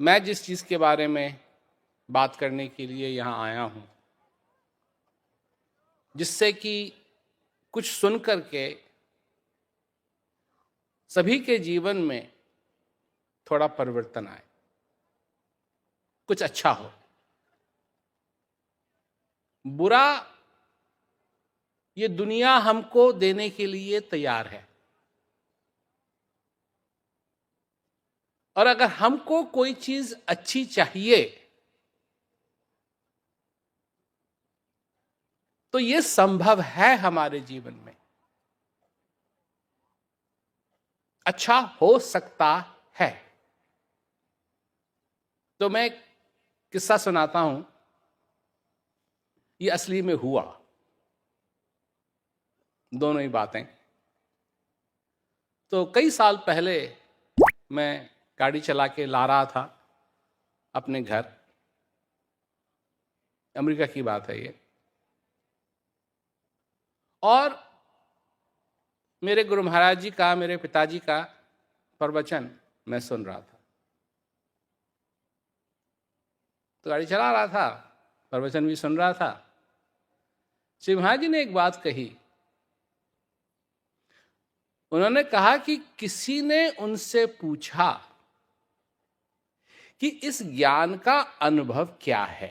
मैं जिस चीज के बारे में बात करने के लिए यहां आया हूं, जिससे कि कुछ सुन करके सभी के जीवन में थोड़ा परिवर्तन आए, कुछ अच्छा हो। बुरा ये दुनिया हमको देने के लिए तैयार है, और अगर हमको कोई चीज अच्छी चाहिए तो ये संभव है हमारे जीवन में, अच्छा हो सकता है। तो मैं एक किस्सा सुनाता हूं, ये असली में हुआ, दोनों ही बातें। तो कई साल पहले मैं गाड़ी चला के ला रहा था अपने घर, अमेरिका की बात है ये, और मेरे गुरु महाराज जी का, मेरे पिताजी का प्रवचन मैं सुन रहा था। तो गाड़ी चला रहा था, प्रवचन भी सुन रहा था। श्री महाराज जी ने एक बात कही। उन्होंने कहा कि किसी ने उनसे पूछा कि इस ज्ञान का अनुभव क्या है।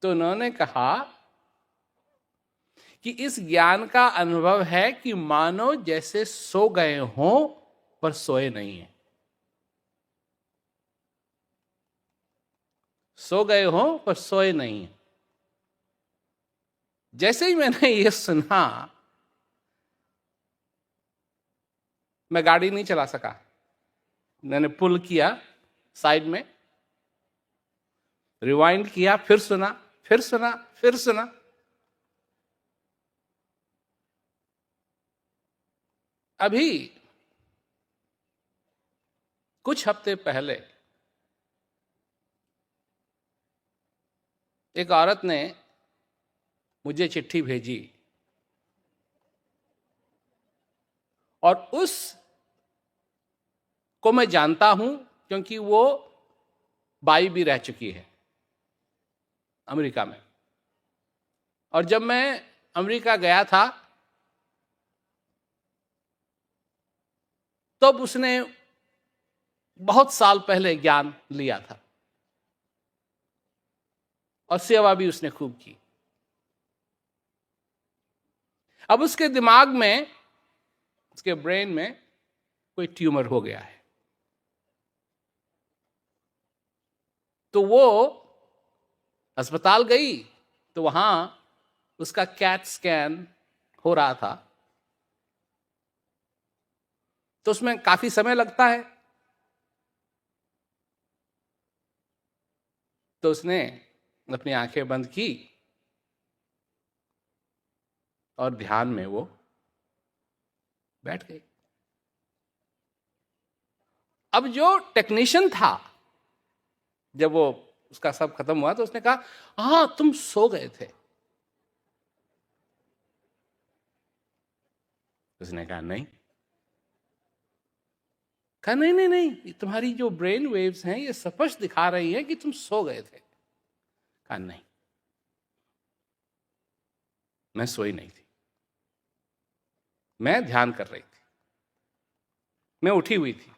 तो उन्होंने कहा कि इस ज्ञान का अनुभव है कि मानो जैसे सो गए हों पर सोए नहीं हैं, सो गए हों पर सोए नहीं हैं। जैसे ही मैंने ये सुना, मैं गाड़ी नहीं चला सका। मैंने पुल किया साइड में, रिवाइंड किया, फिर सुना, फिर सुना, फिर सुना। अभी कुछ हफ्ते पहले एक औरत ने मुझे चिट्ठी भेजी, और उस को मैं जानता हूं क्योंकि वो बाई भी रह चुकी है अमेरिका में। और जब मैं अमेरिका गया था तब उसने बहुत साल पहले ज्ञान लिया था, और सेवा भी उसने खूब की। अब उसके दिमाग में, उसके ब्रेन में कोई ट्यूमर हो गया है। तो वो अस्पताल गई, तो वहां उसका कैट स्कैन हो रहा था। तो उसमें काफी समय लगता है। तो उसने अपनी आंखें बंद की और ध्यान में वो बैठ गई। अब जो टेक्नीशियन था, जब वो उसका सब खत्म हुआ तो उसने कहा, हाँ तुम सो गए थे। उसने कहा नहीं। कहा नहीं नहीं नहीं, तुम्हारी जो ब्रेन वेव्स हैं ये स्पष्ट दिखा रही है कि तुम सो गए थे। कहा नहीं, मैं सोई नहीं थी, मैं ध्यान कर रही थी, मैं उठी हुई थी।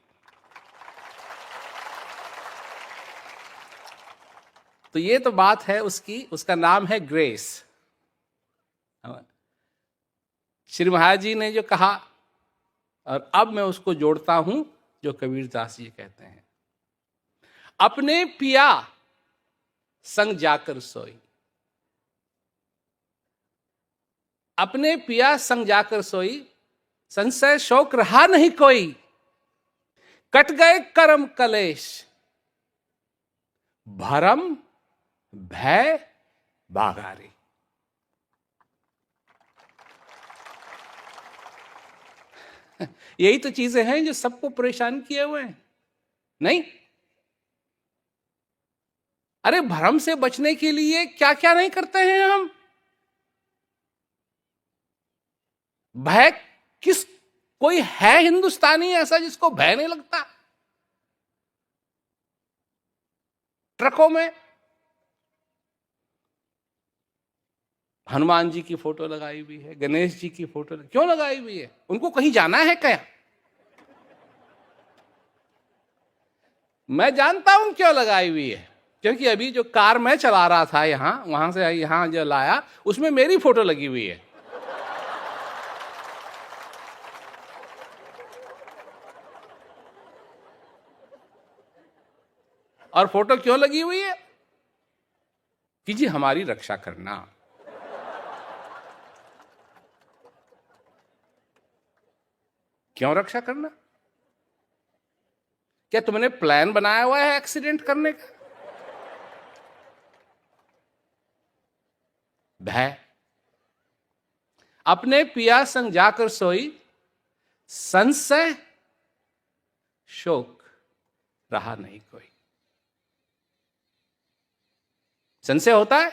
तो ये तो बात है उसकी, उसका नाम है ग्रेस। श्री महाराज जी ने जो कहा, और अब मैं उसको जोड़ता हूं जो कबीरदास जी कहते हैं, अपने पिया संग जाकर सोई। अपने पिया संग जाकर सोई, संशय शोक रहा नहीं कोई, कट गए कर्म कलेश, भरम भय बागारी। यही तो चीजें हैं जो सबको परेशान किए हुए हैं, नहीं? अरे भ्रम से बचने के लिए क्या क्या नहीं करते हैं हम। भय किस कोई है हिंदुस्तानी ऐसा जिसको भय नहीं लगता? ट्रकों में हनुमान जी की फोटो लगाई हुई है, गणेश जी की फोटो क्यों लगाई हुई है? उनको कहीं जाना है क्या? मैं जानता हूं क्यों लगाई हुई है, क्योंकि अभी जो कार मैं चला रहा था यहां, वहां से यहां जो लाया, उसमें मेरी फोटो लगी हुई है। और फोटो क्यों लगी हुई है? कि जी हमारी रक्षा करना। क्यों रक्षा करना? क्या तुमने प्लान बनाया हुआ है एक्सीडेंट करने का? भय। अपने पिया संग जाकर सोई, संशय शोक रहा नहीं कोई। संशय होता है,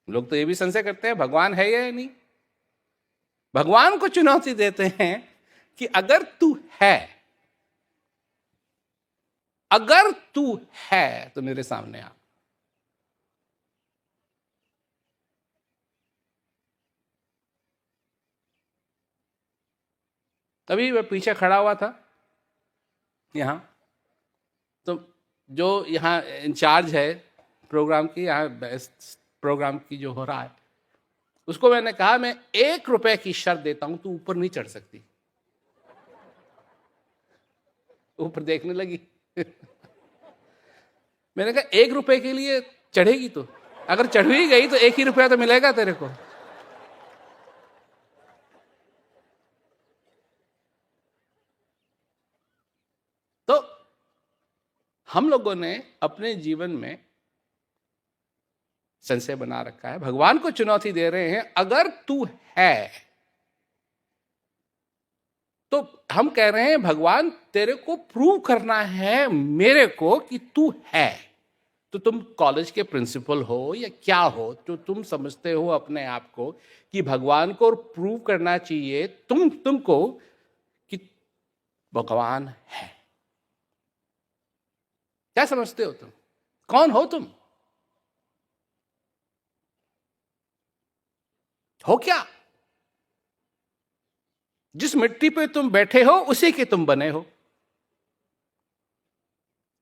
लोग तो ये भी संशय करते हैं भगवान है या नहीं। भगवान को चुनौती देते हैं कि अगर तू है, अगर तू है तो मेरे सामने आ। तभी मैं पीछे खड़ा हुआ था यहां, तो जो यहाँ इंचार्ज है प्रोग्राम की, यहाँ प्रोग्राम की जो हो रहा है, उसको मैंने कहा मैं 1 रुपए की शर्त देता हूं, तू ऊपर नहीं चढ़ सकती। ऊपर देखने लगी। मैंने कहा 1 रुपए के लिए चढ़ेगी तो? अगर चढ़ ही गई तो 1 ही रुपया तो मिलेगा तेरे को। तो हम लोगों ने अपने जीवन में संशय बना रखा है, भगवान को चुनौती दे रहे हैं अगर तू है तो हम कह रहे हैं भगवान तेरे को प्रूव करना है मेरे को कि तू है। तो तुम कॉलेज के प्रिंसिपल हो या क्या हो, तो तुम समझते हो अपने आप को कि भगवान को प्रूव करना चाहिए तुमको कि भगवान है। क्या समझते हो तुम? कौन हो तुम? हो क्या? जिस मिट्टी पे तुम बैठे हो उसी के तुम बने हो।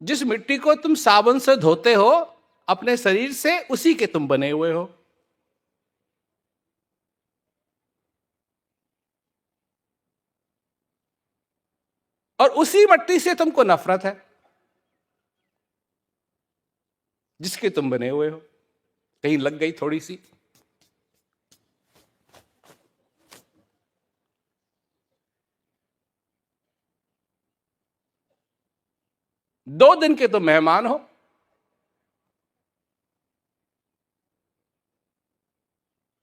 जिस मिट्टी को तुम साबुन से धोते हो अपने शरीर से, उसी के तुम बने हुए हो। और उसी मिट्टी से तुमको नफरत है जिसके तुम बने हुए हो। कहीं लग गई थोड़ी सी? दो दिन के तो मेहमान हो।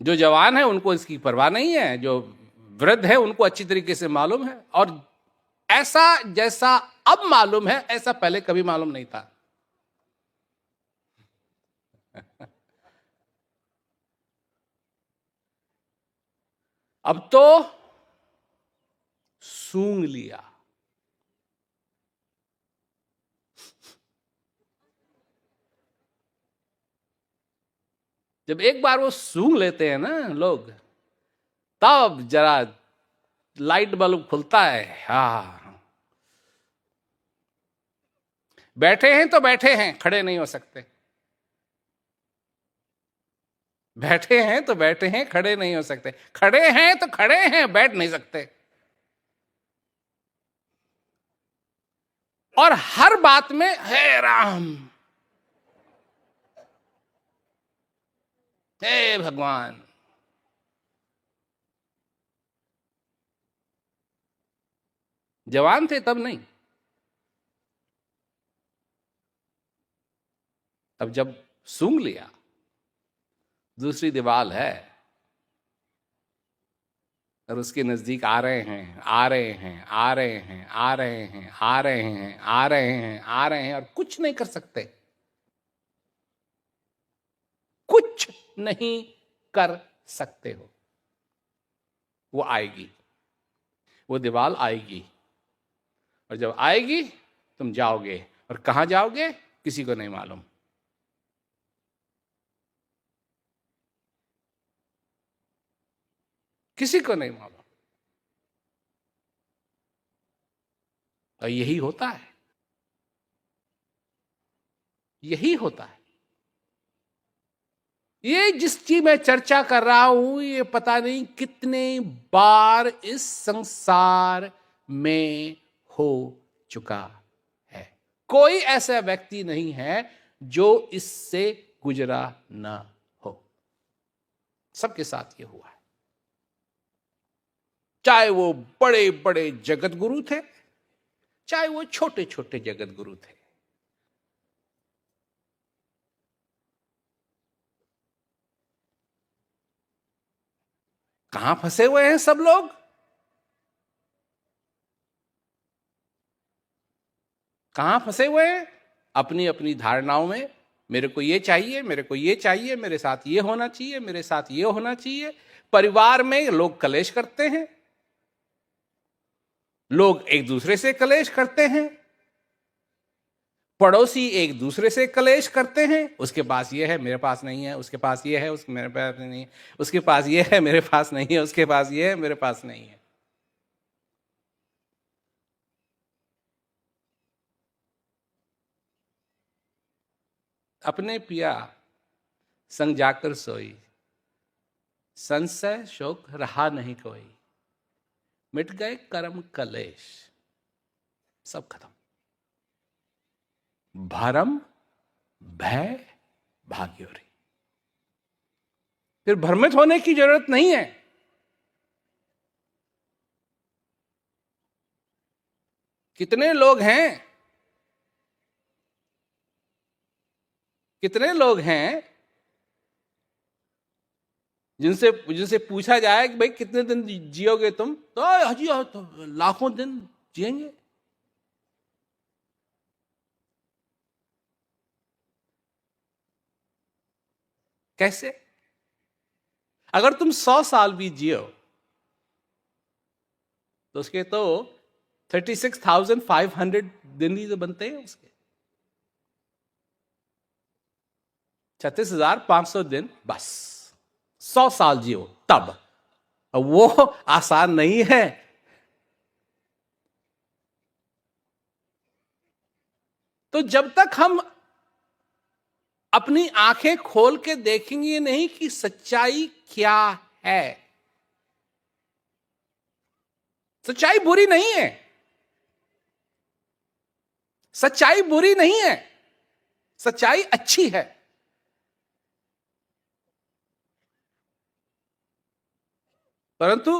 जो जवान है उनको इसकी परवाह नहीं है, जो वृद्ध है उनको अच्छी तरीके से मालूम है। और ऐसा जैसा अब मालूम है ऐसा पहले कभी मालूम नहीं था। अब तो सूंघ लिया। जब एक बार वो सूंघ लेते हैं ना लोग, तब जरा लाइट बल्ब खुलता है। हाँ, बैठे हैं तो बैठे हैं, खड़े नहीं हो सकते। बैठे हैं तो बैठे हैं, खड़े नहीं हो सकते। खड़े हैं तो खड़े हैं, बैठ नहीं सकते। और हर बात में हे राम, हे भगवान। जवान थे तब नहीं। अब जब सूंघ लिया, दूसरी दीवार है और उसके नजदीक आ रहे हैं, आ रहे हैं, आ रहे हैं, आ रहे हैं, आ रहे हैं, आ रहे हैं, आ रहे हैं, और कुछ नहीं कर सकते। कुछ नहीं कर सकते हो। वो आएगी। वो दीवार आएगी, और जब आएगी तुम जाओगे, और कहां जाओगे किसी को नहीं मालूम। किसी को नहीं मालूम। और यही होता है, यही होता है। ये जिस चीज मैं चर्चा कर रहा हूं, ये पता नहीं कितने बार इस संसार में हो चुका है। कोई ऐसा व्यक्ति नहीं है जो इससे गुजरा ना हो। सबके साथ ये हुआ है, चाहे वो बड़े बड़े जगत गुरु थे, चाहे वो छोटे छोटे जगत गुरु थे। कहां फंसे हुए हैं सब लोग? कहां फंसे हुए हैं? अपनी अपनी धारणाओं में। मेरे को ये चाहिए, मेरे को ये चाहिए, मेरे साथ ये होना चाहिए, मेरे साथ ये होना चाहिए। परिवार में लोग कलेश करते हैं, लोग एक दूसरे से कलेश करते हैं, पड़ोसी एक दूसरे से कलेश करते हैं। उसके पास ये है, मेरे पास नहीं है, उसके पास ये है, उसके मेरे पास नहीं है, उसके पास ये है, मेरे पास नहीं है, उसके पास ये है, मेरे पास नहीं है। अपने पिया संग जाकर सोई, संशय शोक रहा नहीं कोई, मिट गए कर्म कलेश, सब खत्म। भरम भय भाग्योरी। फिर भ्रमित होने की जरूरत नहीं है। कितने लोग हैं, कितने लोग हैं जिनसे जिनसे पूछा जाए कि भाई कितने दिन जियोगे तुम, तो हजी तो लाखों दिन जिएंगे। कैसे? अगर तुम 100 साल भी जियो तो उसके तो 36,500 दिन ही तो बनते हैं उसके। 36,500 दिन बस। 100 साल जियो तब। वो आसान नहीं है। तो जब तक हम अपनी आंखें खोल के देखेंगे नहीं कि सच्चाई क्या है। सच्चाई बुरी नहीं है, सच्चाई बुरी नहीं है, सच्चाई अच्छी है। परंतु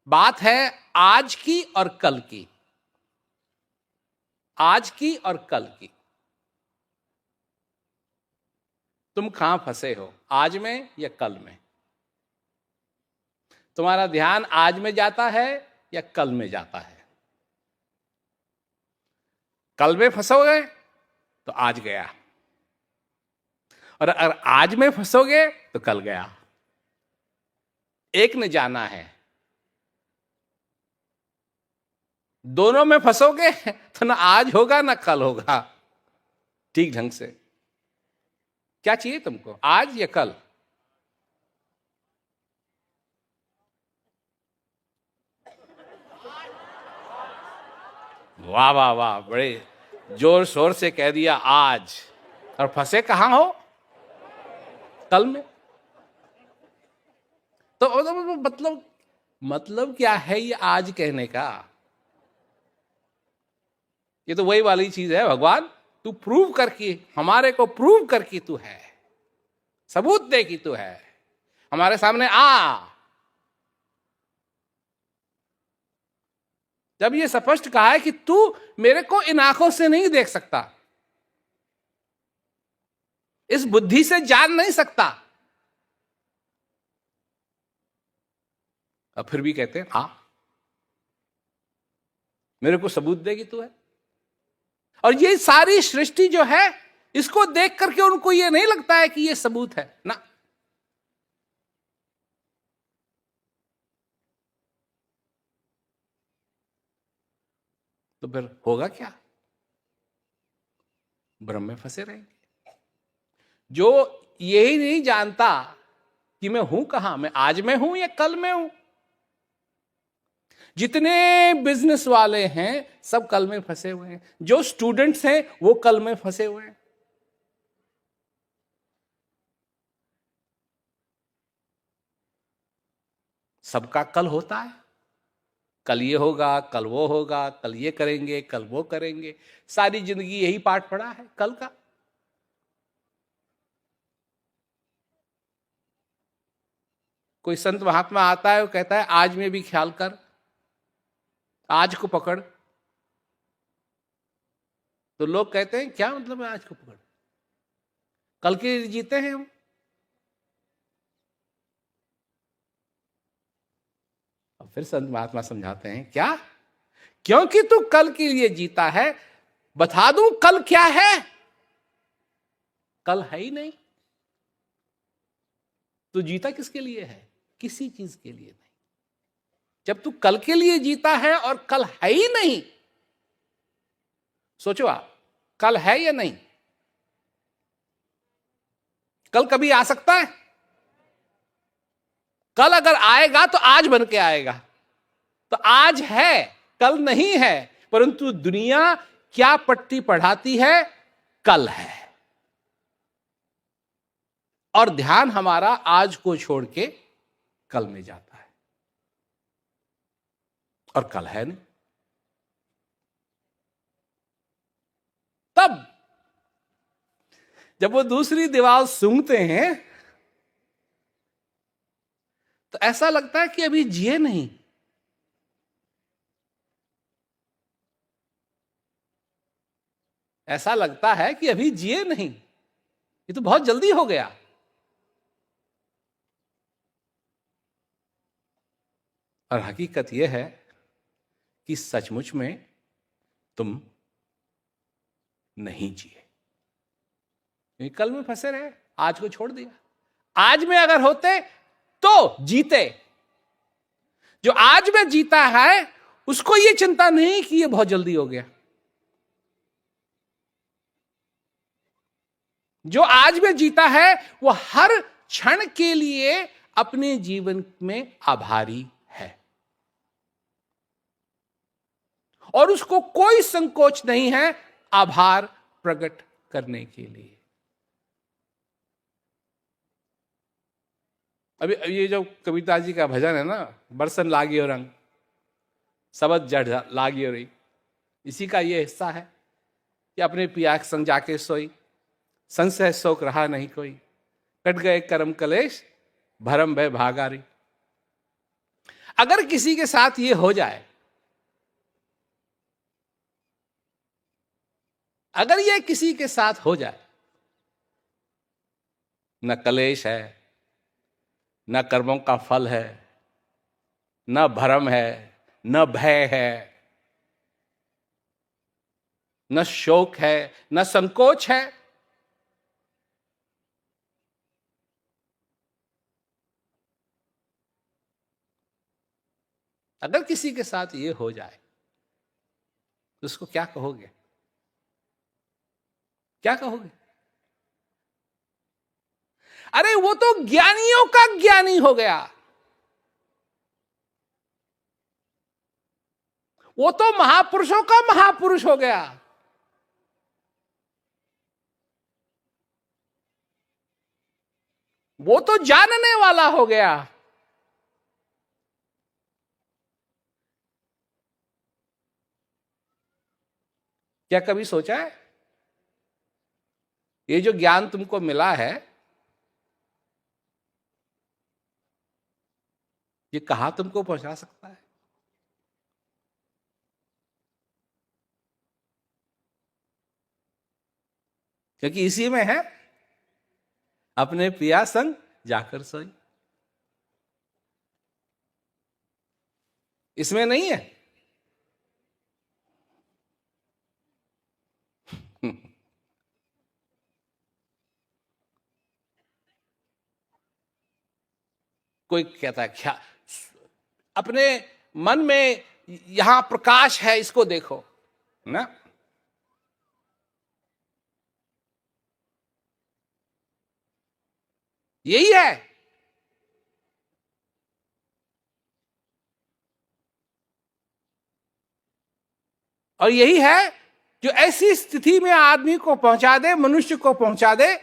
बात है आज की और कल की, आज की और कल की। तुम कहां फंसे हो, आज में या कल में? तुम्हारा ध्यान आज में जाता है या कल में जाता है? कल में फंसोगे तो आज गया, और अगर आज में फंसोगे तो कल गया। एक ने जाना है। दोनों में फंसोगे तो ना आज होगा ना कल होगा ठीक ढंग से। क्या चाहिए तुमको, आज या कल? वाह वाह वाह, बड़े जोर शोर से कह दिया आज। और फंसे कहां हो? कल में। तो मतलब क्या है ये आज कहने का? ये तो वही वाली चीज है, भगवान तू प्रूव करके, हमारे को प्रूव करके तू है, सबूत दे कि तू है, हमारे सामने आ। जब ये स्पष्ट कहा है कि तू मेरे को इन आंखों से नहीं देख सकता, इस बुद्धि से जान नहीं सकता, अब फिर भी कहते हैं आ, मेरे को सबूत दे कि तू है। और ये सारी सृष्टि जो है, इसको देख करके उनको ये नहीं लगता है कि ये सबूत है ना। तो फिर होगा क्या? भ्रम में फंसे रहेंगे। जो यही नहीं जानता कि मैं हूं कहां, मैं आज में हूं या कल में हूं। जितने बिजनेस वाले हैं सब कल में फंसे हुए हैं, जो स्टूडेंट्स हैं वो कल में फंसे हुए हैं। सबका कल होता है, कल ये होगा, कल वो होगा, कल ये करेंगे, कल वो करेंगे। सारी जिंदगी यही पाठ पढ़ा है कल का। कोई संत महात्मा आता है, वो कहता है आज में भी ख्याल कर, आज को पकड़। तो लोग कहते हैं क्या मतलब है आज को पकड़? कल के लिए जीते हैं हम। और फिर संत महात्मा समझाते हैं क्या? क्योंकि तू कल के लिए जीता है, बता दूं कल क्या है? कल है ही नहीं। तू जीता किसके लिए है? किसी चीज के लिए नहीं। जब तू कल के लिए जीता है और कल है ही नहीं, सोचो आप, कल है या नहीं? कल कभी आ सकता है? कल अगर आएगा तो आज बन के आएगा। तो आज है, कल नहीं है। परंतु दुनिया क्या पट्टी पढ़ाती है? कल है। और ध्यान हमारा आज को छोड़ के कल में जाता है, और कल है नहीं। तब जब वो दूसरी दीवार सूंघते हैं तो ऐसा लगता है कि अभी जिए नहीं। ऐसा लगता है कि अभी जिए नहीं, ये तो बहुत जल्दी हो गया। और हकीकत यह है कि सचमुच में तुम नहीं जिए, कल में फंसे रहे, आज को छोड़ दिया। आज में अगर होते तो जीते। जो आज में जीता है उसको यह चिंता नहीं कि यह बहुत जल्दी हो गया। जो आज में जीता है वो हर क्षण के लिए अपने जीवन में आभारी है, और उसको कोई संकोच नहीं है आभार प्रकट करने के लिए। अभी ये जो कविता जी का भजन है ना, बरसन लागियो रंग सबद जड़ लागियो रही, इसी का ये हिस्सा है कि अपने पिया के संग जाके सोई, संशय शोक रहा नहीं कोई, कट गए कर्म कलेश भरम भय भागारी। अगर किसी के साथ ये हो जाए, अगर ये किसी के साथ हो जाए, न कलेश है, न कर्मों का फल है, न भरम है, न भय है, न शोक है, न संकोच है, अगर किसी के साथ ये हो जाए तो उसको क्या कहोगे? क्या कहोगे? अरे वो तो ज्ञानियों का ज्ञानी हो गया, वो तो महापुरुषों का महापुरुष हो गया। वो तो जानने वाला हो गया। क्या कभी सोचा है ये जो ज्ञान तुमको मिला है, ये कहां तुमको पहुंचा सकता है? क्योंकि इसी में है अपने पिया संग जाकर सोई। इसमें नहीं है। कोई कहता है क्या अपने मन में यहां प्रकाश है, इसको देखो। ना। यही है। और यही है जो ऐसी स्थिति में आदमी को पहुंचा दे, मनुष्य को पहुंचा दे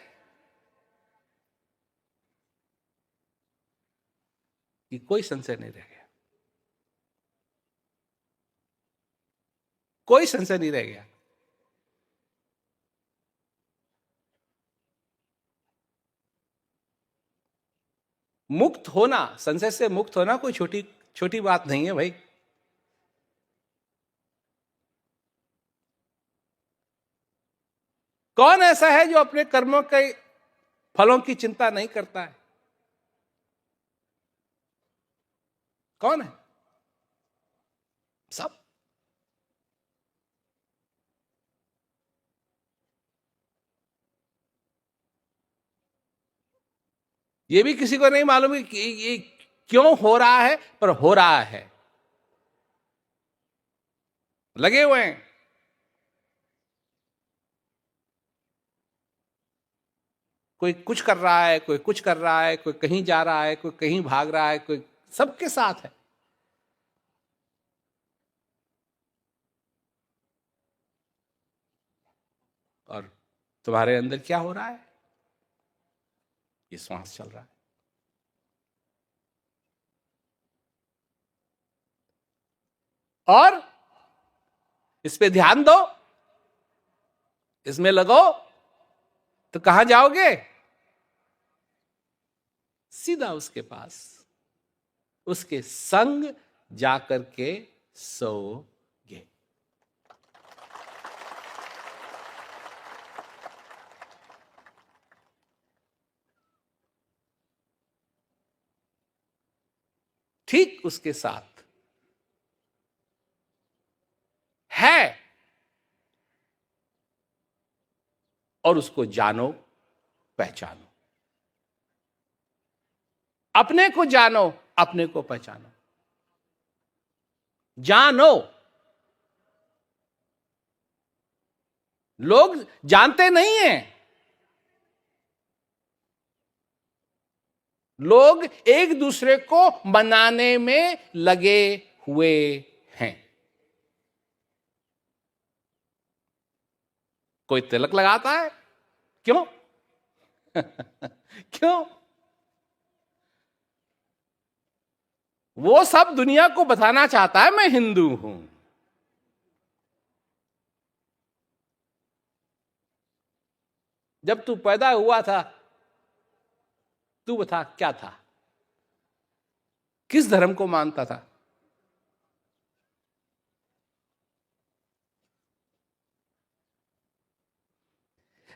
कि कोई संशय नहीं रह गया, कोई संशय नहीं रह गया। मुक्त होना, संशय से मुक्त होना कोई छोटी छोटी बात नहीं है भाई। कौन ऐसा है जो अपने कर्मों के फलों की चिंता नहीं करता है? कौन है? सब। ये भी किसी को नहीं मालूम कि ये क्यों हो रहा है, पर हो रहा है, लगे हुए हैं। कोई कुछ कर रहा है, कोई कुछ कर रहा है, कोई कहीं जा रहा है, कोई कहीं भाग रहा है, कोई सबके साथ है। और तुम्हारे अंदर क्या हो रहा है? ये श्वास चल रहा है। और इस पे ध्यान दो, इसमें लगो, तो कहां जाओगे? सीधा उसके पास, उसके संग जाकर के सोगे। ठीक उसके साथ है, और उसको जानो, पहचानो। अपने को जानो, अपने को पहचानो। जानो। लोग जानते नहीं हैं। लोग एक दूसरे को मनाने में लगे हुए हैं। कोई तिलक लगाता है, क्यों? क्यों? वो सब दुनिया को बताना चाहता है मैं हिंदू हूं। जब तू पैदा हुआ था, तू बता क्या था? किस धर्म को मानता था?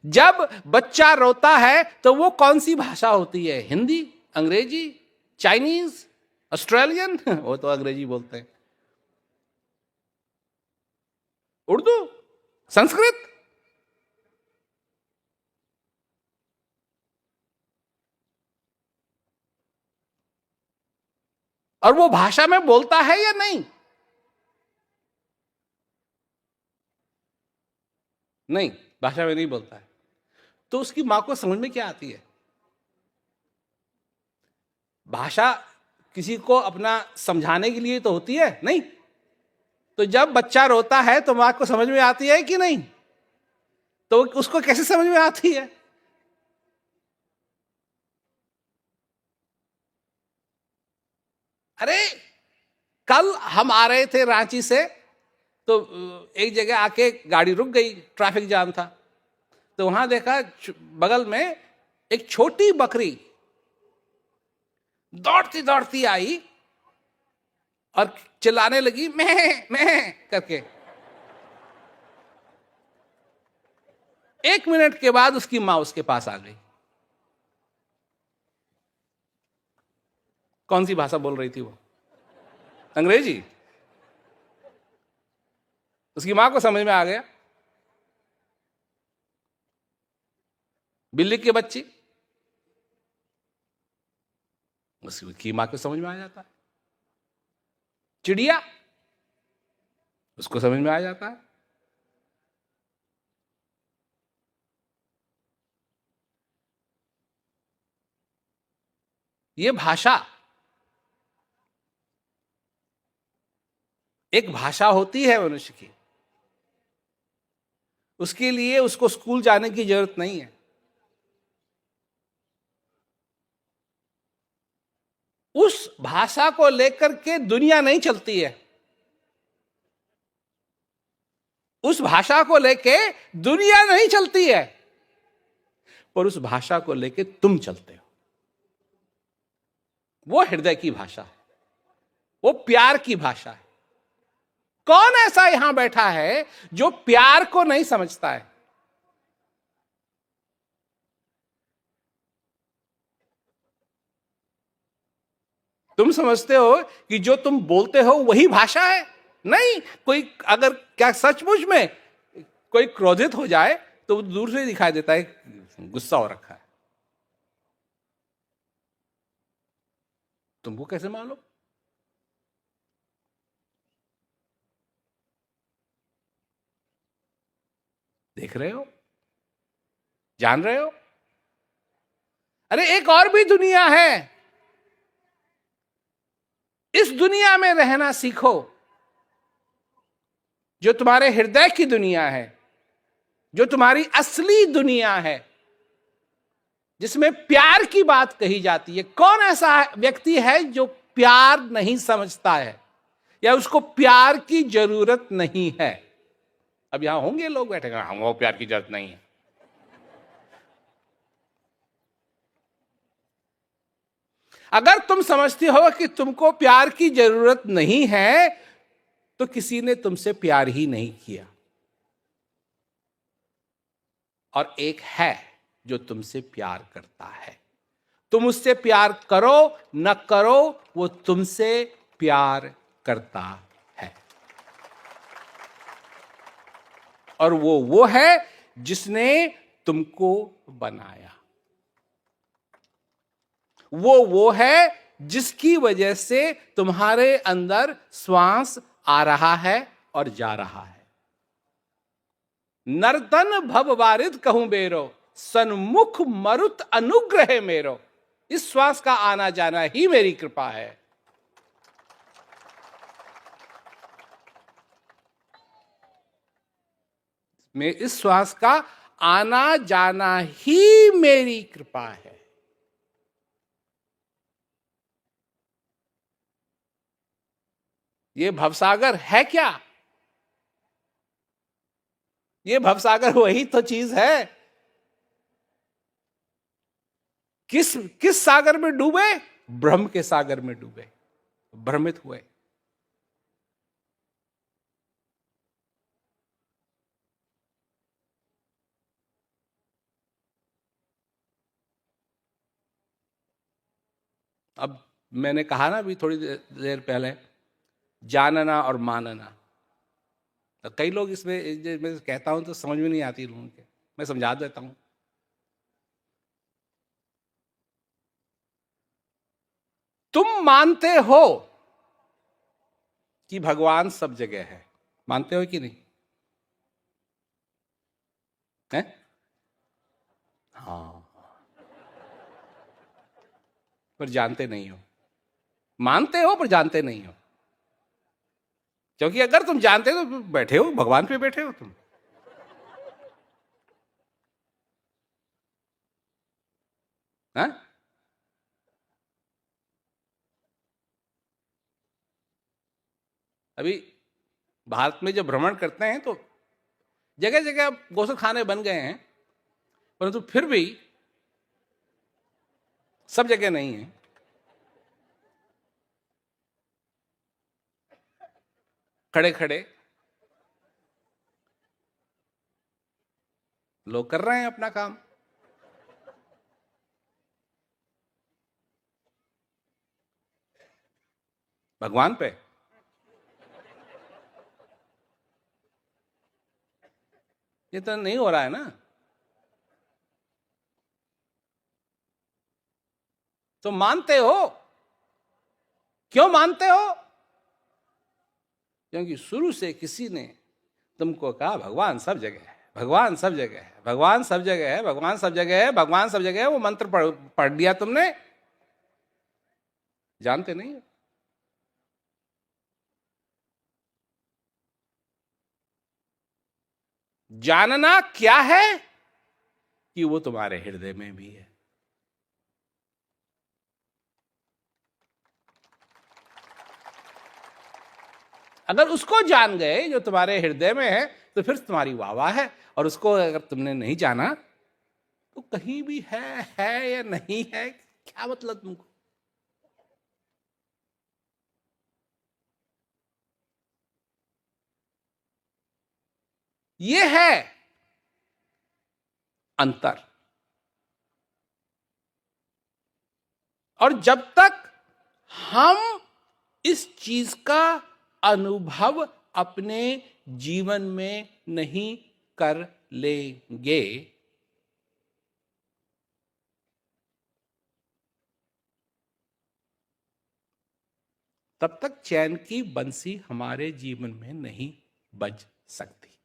जब बच्चा रोता है तो वो कौन सी भाषा होती है? हिंदी, अंग्रेजी, चाइनीज, ऑस्ट्रेलियन? वो तो अंग्रेजी बोलते हैं। उर्दू, संस्कृत? और वो भाषा में बोलता है या नहीं? नहीं, भाषा में नहीं बोलता है। तो उसकी मां को समझ में क्या आती है? भाषा किसी को अपना समझाने के लिए तो होती है नहीं? तो जब बच्चा रोता है तो मां को समझ में आती है कि नहीं? तो उसको कैसे समझ में आती है? अरे, कल हम आ रहे थे रांची से, तो एक जगह आके गाड़ी रुक गई, ट्रैफिक जाम था। तो वहां देखा बगल में एक छोटी बकरी दौड़ती दौड़ती आई और चिल्लाने लगी, मैं करके। 1 मिनट के बाद उसकी मां उसके पास आ गई। कौन सी भाषा बोल रही थी वो? अंग्रेजी। उसकी मां को समझ में आ गया। बिल्ली की बच्ची, उसकी मां को समझ में आ जाता है। चिड़िया, उसको समझ में आ जाता है। ये भाषा, एक भाषा होती है मनुष्य की, उसके लिए उसको स्कूल जाने की जरूरत नहीं है। उस भाषा को लेकर के दुनिया नहीं चलती है, उस भाषा को लेके दुनिया नहीं चलती है, पर उस भाषा को लेके तुम चलते हो। वो हृदय की भाषा है, वो प्यार की भाषा है। कौन ऐसा यहां बैठा है जो प्यार को नहीं समझता है? तुम समझते हो कि जो तुम बोलते हो वही भाषा है? नहीं। कोई अगर क्या सचमुच में कोई क्रोधित हो जाए तो दूर से दिखाई देता है गुस्सा हो रखा है। तुमको कैसे मालूम? देख रहे हो, जान रहे हो? अरे एक और भी दुनिया है, इस दुनिया में रहना सीखो, जो तुम्हारे हृदय की दुनिया है, जो तुम्हारी असली दुनिया है, जिसमें प्यार की बात कही जाती है। कौन ऐसा व्यक्ति है जो प्यार नहीं समझता है या उसको प्यार की जरूरत नहीं है? अब यहां होंगे लोग बैठेगा, हमको प्यार की जरूरत नहीं है। अगर तुम समझती हो कि तुमको प्यार की जरूरत नहीं है तो किसी ने तुमसे प्यार ही नहीं किया। और एक है जो तुमसे प्यार करता है, तुम उससे प्यार करो न करो, वो तुमसे प्यार करता है। और वो है जिसने तुमको बनाया। वो है जिसकी वजह से तुम्हारे अंदर श्वास आ रहा है और जा रहा है। नर्तन भव बारिद कहूं बेरो, सन्मुख मरुत अनुग्रह मेरो। इस श्वास का आना जाना ही मेरी कृपा है। मैं इस श्वास का आना जाना ही मेरी कृपा है। ये भवसागर है क्या? ये भवसागर वही तो चीज है। किस सागर में डूबे? ब्रह्म के सागर में डूबे, भ्रमित हुए। अब मैंने कहा ना अभी थोड़ी देर पहले, जानना और मानना। तो कई लोग इसमें मैं कहता हूं तो समझ में नहीं आती लोगों के, मैं समझा देता हूं। तुम मानते हो कि भगवान सब जगह है, मानते हो कि नहीं है? हाँ, पर जानते नहीं हो। मानते हो पर जानते नहीं हो। क्योंकि अगर तुम जानते हो तो बैठे हो भगवान पे, बैठे हो तुम। हाँ? अभी भारत में जब भ्रमण करते हैं तो जगह जगह गोसल खाने बन गए हैं, परंतु फिर भी सब जगह नहीं है। खड़े खड़े लोग कर रहे हैं अपना काम। भगवान पे ये तो नहीं हो रहा है ना। तो मानते हो, क्यों मानते हो? क्योंकि शुरू से किसी ने तुमको कहा भगवान सब जगह है, भगवान सब जगह है, भगवान सब जगह है, भगवान सब जगह है, भगवान सब जगह है। वो मंत्र पढ़ लिया तुमने, जानते नहीं हो? जानना क्या है कि वो तुम्हारे हृदय में भी है। अगर उसको जान गए जो तुम्हारे हृदय में है तो फिर तुम्हारी वाह वाह है, और उसको अगर तुमने नहीं जाना तो कहीं भी है या नहीं है, क्या मतलब तुमको। ये है अंतर। और जब तक हम इस चीज का अनुभव अपने जीवन में नहीं कर लेंगे, तब तक चैन की बंसी हमारे जीवन में नहीं बज सकती।